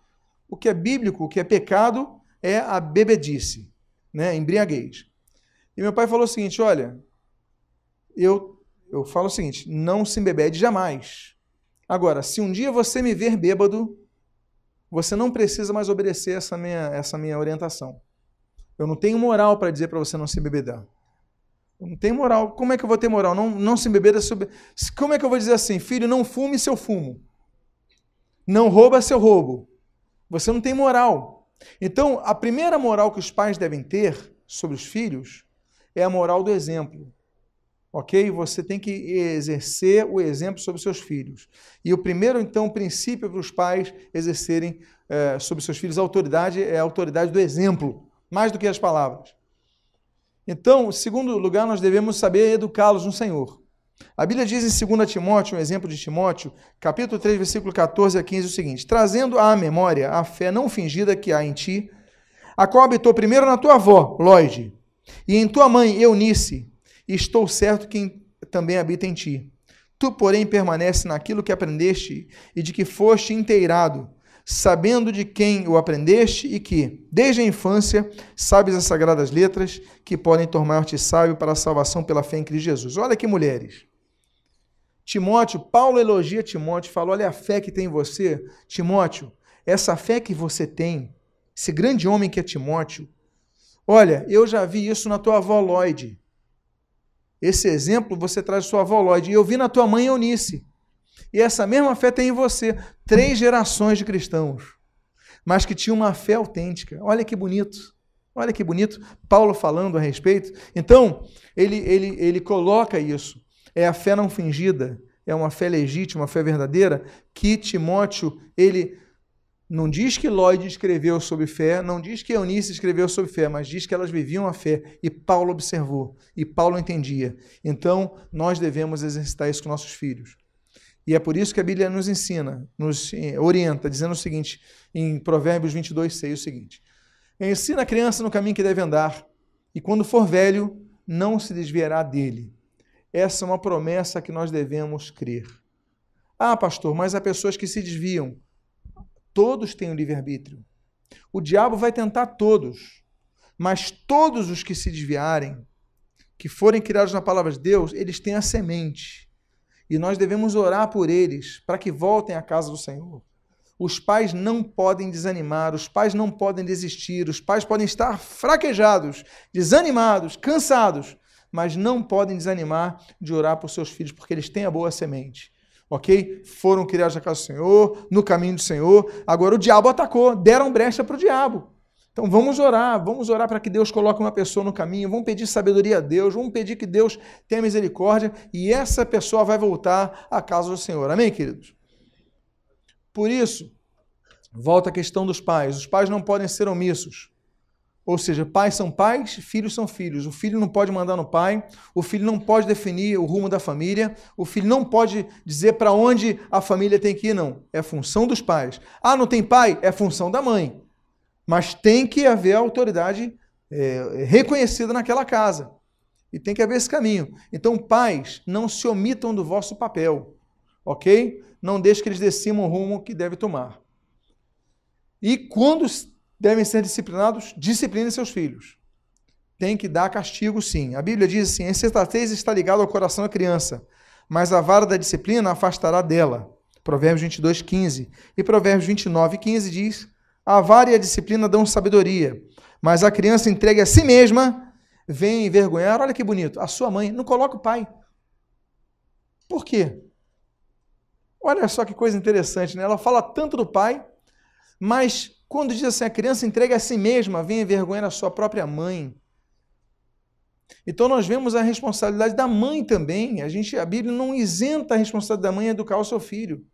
O que é bíblico, o que é pecado, é a bebedice, né? Embriaguez. E meu pai falou o seguinte, olha, eu falo o seguinte, não se embebede jamais. Agora, se um dia você me ver bêbado, você não precisa mais obedecer essa minha orientação. Eu não tenho moral para dizer para você não se embebedar. Eu não tenho moral. Como é que eu vou ter moral? Não se embebeda. Como é que eu vou dizer assim, filho, não fume se eu fumo. Não rouba se eu roubo. Você não tem moral. Então, a primeira moral que os pais devem ter sobre os filhos é a moral do exemplo. Ok? Você tem que exercer o exemplo sobre seus filhos. E o primeiro, então, princípio para os pais exercerem sobre seus filhos a autoridade é a autoridade do exemplo, mais do que as palavras. Então, em segundo lugar, nós devemos saber educá-los no Senhor. A Bíblia diz em 2 Timóteo, um exemplo de Timóteo, capítulo 3, versículo 14 a 15, o seguinte, trazendo à memória a fé não fingida que há em ti, a qual habitou primeiro na tua avó, Lóide, e em tua mãe, Eunice, e estou certo que também habita em ti. Tu, porém, permanece naquilo que aprendeste e de que foste inteirado, sabendo de quem o aprendeste e que, desde a infância, sabes as sagradas letras que podem tornar-te sábio para a salvação pela fé em Cristo Jesus. Olha aqui, mulheres. Timóteo, Paulo elogia Timóteo, fala, olha a fé que tem em você. Timóteo, essa fé que você tem, esse grande homem que é Timóteo, olha, eu já vi isso na tua avó Lóide. Esse exemplo você traz sua avó Lóide. E eu vi na tua mãe Eunice. E essa mesma fé tem em você. 3 gerações de cristãos, mas que tinham uma fé autêntica. Olha que bonito. Olha que bonito. Paulo falando a respeito. Então, ele coloca isso. É a fé não fingida. É uma fé legítima, uma fé verdadeira, que Timóteo, ele não diz que Lóide escreveu sobre fé, não diz que Eunice escreveu sobre fé, mas diz que elas viviam a fé, e Paulo observou, e Paulo entendia. Então, nós devemos exercitar isso com nossos filhos. E é por isso que a Bíblia nos ensina, nos orienta, dizendo o seguinte, em Provérbios 22:6, o seguinte, ensina a criança no caminho que deve andar, e quando for velho, não se desviará dele. Essa é uma promessa que nós devemos crer. Ah, pastor, mas há pessoas que se desviam. Todos têm o livre-arbítrio. O diabo vai tentar todos, mas todos os que se desviarem, que forem criados na palavra de Deus, eles têm a semente. E nós devemos orar por eles, para que voltem à casa do Senhor. Os pais não podem desanimar, os pais não podem desistir, os pais podem estar fraquejados, desanimados, cansados, mas não podem desanimar de orar por seus filhos, porque eles têm a boa semente. Ok? Foram criados na casa do Senhor, no caminho do Senhor. Agora o diabo atacou, deram brecha para o diabo. Então vamos orar para que Deus coloque uma pessoa no caminho, vamos pedir sabedoria a Deus, vamos pedir que Deus tenha misericórdia e essa pessoa vai voltar à casa do Senhor. Amém, queridos? Por isso, volta a questão dos pais. Os pais não podem ser omissos. Ou seja, pais são pais, filhos são filhos. O filho não pode mandar no pai, o filho não pode definir o rumo da família, o filho não pode dizer para onde a família tem que ir, não. É função dos pais. Ah, não tem pai? É função da mãe. Mas tem que haver autoridade reconhecida naquela casa. E tem que haver esse caminho. Então, pais, não se omitam do vosso papel. Ok? Não deixe que eles decidam o rumo que deve tomar. E quando devem ser disciplinados, disciplinem seus filhos. Tem que dar castigo, sim. A Bíblia diz assim, a insensatez está ligada ao coração da criança, mas a vara da disciplina afastará dela. Provérbios 22, 15. E Provérbios 29, 15 diz, a vara e a disciplina dão sabedoria, mas a criança entregue a si mesma vem envergonhar, olha que bonito, a sua mãe. Não coloca o pai. Por quê? Olha só que coisa interessante, né? Ela fala tanto do pai, mas quando diz assim, a criança entrega a si mesma, vem envergonhar a sua própria mãe. Então nós vemos a responsabilidade da mãe também. A Bíblia não isenta a responsabilidade da mãe em educar o seu filho.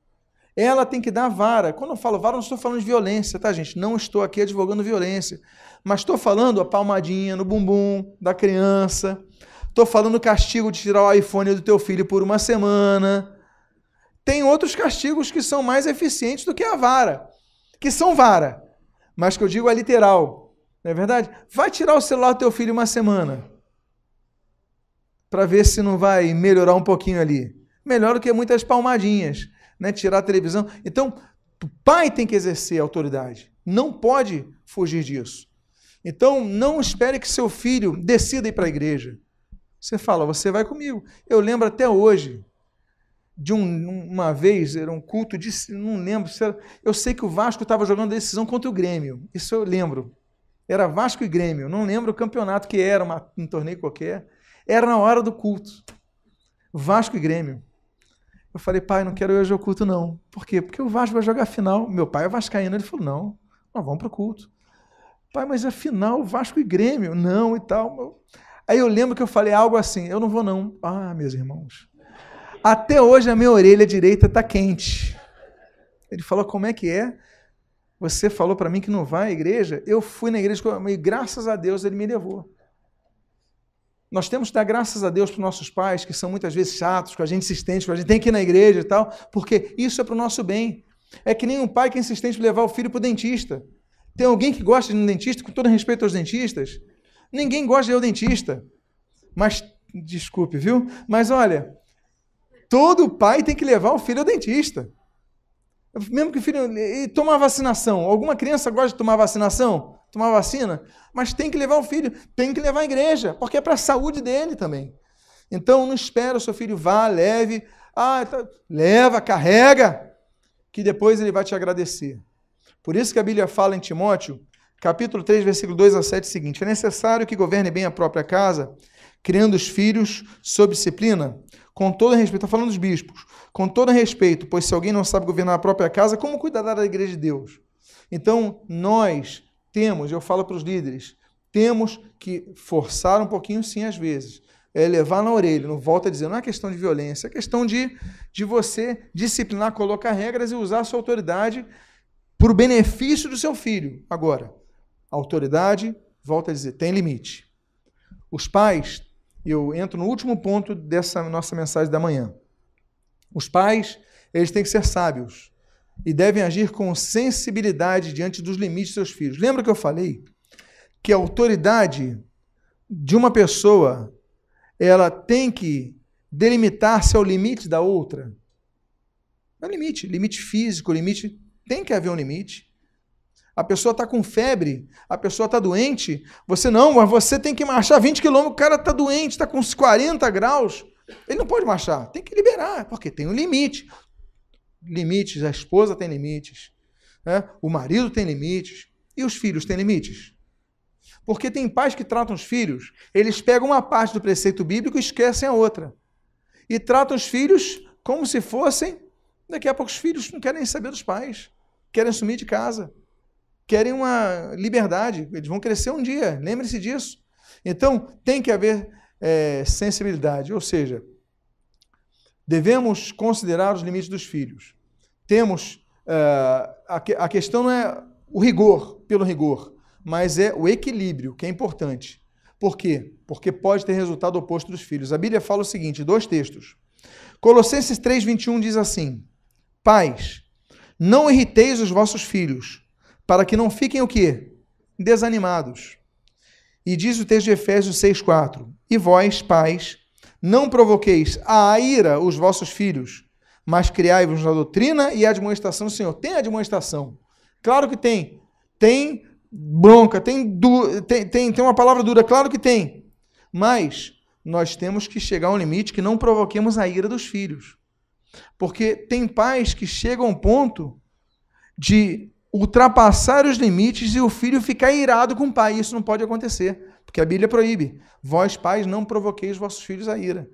Ela tem que dar vara. Quando eu falo vara, não estou falando de violência, tá, gente? Não estou aqui advogando violência. Mas estou falando a palmadinha no bumbum da criança. Estou falando o castigo de tirar o iPhone do teu filho por uma semana. Tem outros castigos que são mais eficientes do que a vara. Que são vara, mas que eu digo é literal. Não é verdade? Vai tirar o celular do teu filho uma semana. Para ver se não vai melhorar um pouquinho ali. Melhor do que muitas palmadinhas. Né? Tirar a televisão. Então, o pai tem que exercer a autoridade. Não pode fugir disso. Então, não espere que seu filho decida ir para a igreja. Você fala, você vai comigo. Eu lembro até hoje de uma vez, era um culto de, não lembro, eu sei que o Vasco estava jogando decisão contra o Grêmio, isso eu lembro, era Vasco e Grêmio, não lembro o campeonato que era, um torneio qualquer, era na hora do culto, Vasco e Grêmio. Eu falei, pai, não quero ir hoje ao culto não. Por quê? Porque o Vasco vai jogar a final, meu pai é vascaíno, ele falou, não, nós vamos para o culto. Pai, mas a final, Vasco e Grêmio, não e tal. Aí eu lembro que eu falei algo assim, eu não vou não. Ah, meus irmãos, até hoje a minha orelha direita está quente. Ele falou, como é que é? Você falou para mim que não vai à igreja? Eu fui na igreja e graças a Deus ele me levou. Nós temos que dar graças a Deus para os nossos pais, que são muitas vezes chatos, com a gente insistente, com a gente tem que ir na igreja e tal, porque isso é para o nosso bem. É que nem um pai que é insistente em levar o filho para o dentista. Tem alguém que gosta de ir no dentista, com todo respeito aos dentistas? Ninguém gosta de ir ao dentista. Mas, desculpe, viu? Mas olha, todo pai tem que levar o filho ao dentista. Mesmo que o filho... E tomar vacinação. Alguma criança gosta de tomar vacinação? Tomar vacina? Mas tem que levar o filho, tem que levar à igreja, porque é para a saúde dele também. Então, não espera o seu filho vá, leve. Leva, carrega, que depois ele vai te agradecer. Por isso que a Bíblia fala em Timóteo, capítulo 3, versículo 2 a 7, o seguinte, é necessário que governe bem a própria casa, criando os filhos sob disciplina, com todo respeito, está falando dos bispos, com todo respeito, pois se alguém não sabe governar a própria casa, como cuidará da igreja de Deus? Então, nós temos, eu falo para os líderes, temos que forçar um pouquinho sim às vezes, levar na orelha, não volta a dizer, não é questão de violência, é questão de você disciplinar, colocar regras e usar a sua autoridade para o benefício do seu filho. Agora, a autoridade, volta a dizer, tem limite. Os pais, eu entro no último ponto dessa nossa mensagem da manhã. Os pais, eles têm que ser sábios e devem agir com sensibilidade diante dos limites de seus filhos. Lembra que eu falei que a autoridade de uma pessoa, ela tem que delimitar-se ao limite da outra? É um limite. Limite físico, limite... Tem que haver um limite. A pessoa está com febre, a pessoa está doente, mas você tem que marchar 20 quilômetros, o cara está doente, está com uns 40 graus, ele não pode marchar, tem que liberar, porque tem um limite. Limites, a esposa tem limites, né? O marido tem limites, e os filhos têm limites. Porque tem pais que tratam os filhos, eles pegam uma parte do preceito bíblico e esquecem a outra. E tratam os filhos como se fossem, daqui a pouco os filhos não querem saber dos pais, querem sumir de casa. Querem uma liberdade, eles vão crescer um dia, lembre-se disso. Então, tem que haver sensibilidade, ou seja, devemos considerar os limites dos filhos. Temos, a questão não é o rigor pelo rigor, mas é o equilíbrio, que é importante. Por quê? Porque pode ter resultado oposto dos filhos. A Bíblia fala o seguinte, 2 textos. Colossenses 3:21 diz assim, pais, não irriteis os vossos filhos, para que não fiquem o quê? Desanimados. E diz o texto de Efésios 6:4, e vós, pais, não provoqueis a ira os vossos filhos, mas criai-vos na doutrina e a admoestação do Senhor. Tem admoestação. Claro que tem. Tem bronca, tem uma palavra dura, claro que tem. Mas nós temos que chegar a um limite que não provoquemos a ira dos filhos. Porque tem pais que chegam a um ponto de ultrapassar os limites e o filho ficar irado com o pai. Isso não pode acontecer, porque a Bíblia proíbe. Vós, pais, não provoqueis os vossos filhos a ira.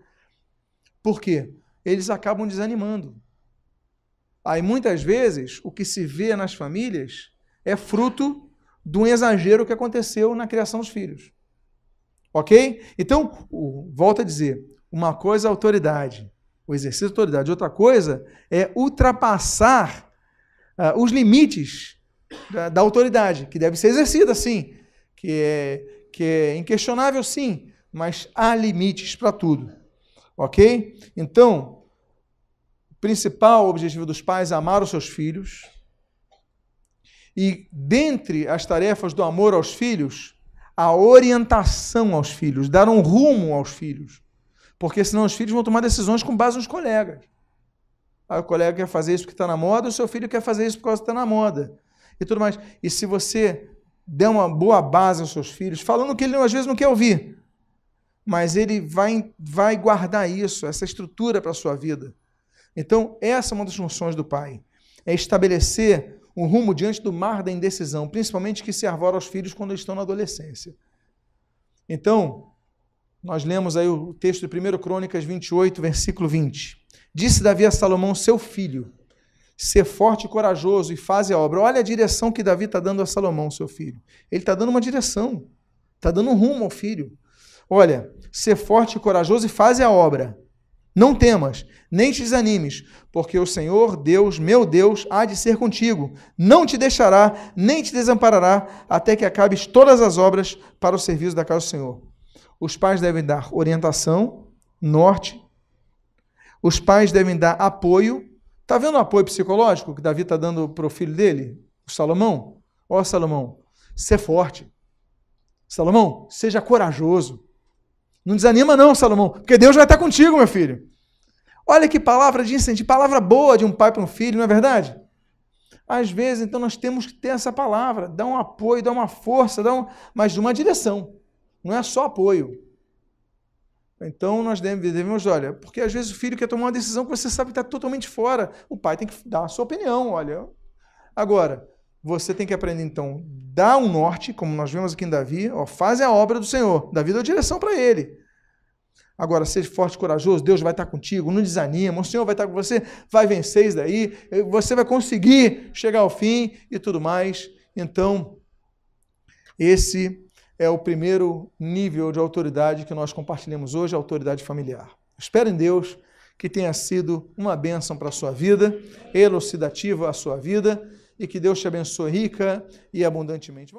Por quê? Eles acabam desanimando. Aí, muitas vezes, o que se vê nas famílias é fruto de um exagero que aconteceu na criação dos filhos. Ok? Então, volto a dizer, uma coisa é a autoridade, o exercício da autoridade. Outra coisa é ultrapassar os limites da autoridade, que deve ser exercida, sim, que é inquestionável, sim, mas há limites para tudo, ok? Então, o principal objetivo dos pais é amar os seus filhos, e dentre as tarefas do amor aos filhos, a orientação aos filhos, dar um rumo aos filhos, porque senão os filhos vão tomar decisões com base nos colegas. Aí o colega quer fazer isso porque está na moda, o seu filho quer fazer isso porque está na moda. E tudo mais. E se você der uma boa base aos seus filhos, falando que ele às vezes não quer ouvir, mas ele vai guardar isso, essa estrutura para a sua vida. Então, essa é uma das funções do pai. É estabelecer um rumo diante do mar da indecisão, principalmente que se arvora aos filhos quando eles estão na adolescência. Então, nós lemos aí o texto de 1 Crônicas 28, versículo 20. Disse Davi a Salomão, seu filho, ser forte e corajoso e faze a obra. Olha a direção que Davi está dando a Salomão, seu filho. Ele está dando uma direção, está dando um rumo ao filho. Olha, ser forte e corajoso e faze a obra. Não temas, nem te desanimes, porque o Senhor, Deus, meu Deus, há de ser contigo. Não te deixará, nem te desamparará, até que acabes todas as obras para o serviço da casa do Senhor. Os pais devem dar orientação, norte. Os pais devem dar apoio. Está vendo o apoio psicológico que Davi está dando para o filho dele, o Salomão? Ó, Salomão, ser forte. Salomão, seja corajoso. Não desanima não, Salomão, porque Deus vai estar contigo, meu filho. Olha que palavra de incentivo, palavra boa de um pai para um filho, não é verdade? Às vezes, então, nós temos que ter essa palavra, dar um apoio, dar uma força, mas de uma direção. Não é só apoio. Então, nós devemos, olha, porque às vezes o filho quer tomar uma decisão que você sabe que está totalmente fora. O pai tem que dar a sua opinião, olha. Agora, você tem que aprender, então, dar um norte, como nós vemos aqui em Davi, faz a obra do Senhor. Davi deu direção para ele. Agora, seja forte e corajoso, Deus vai estar contigo, não desanima, o Senhor vai estar com você, vai vencer isso daí, você vai conseguir chegar ao fim e tudo mais. Então, esse é o primeiro nível de autoridade que nós compartilhamos hoje, a autoridade familiar. Espero em Deus que tenha sido uma bênção para a sua vida, elucidativa à sua vida, e que Deus te abençoe rica e abundantemente.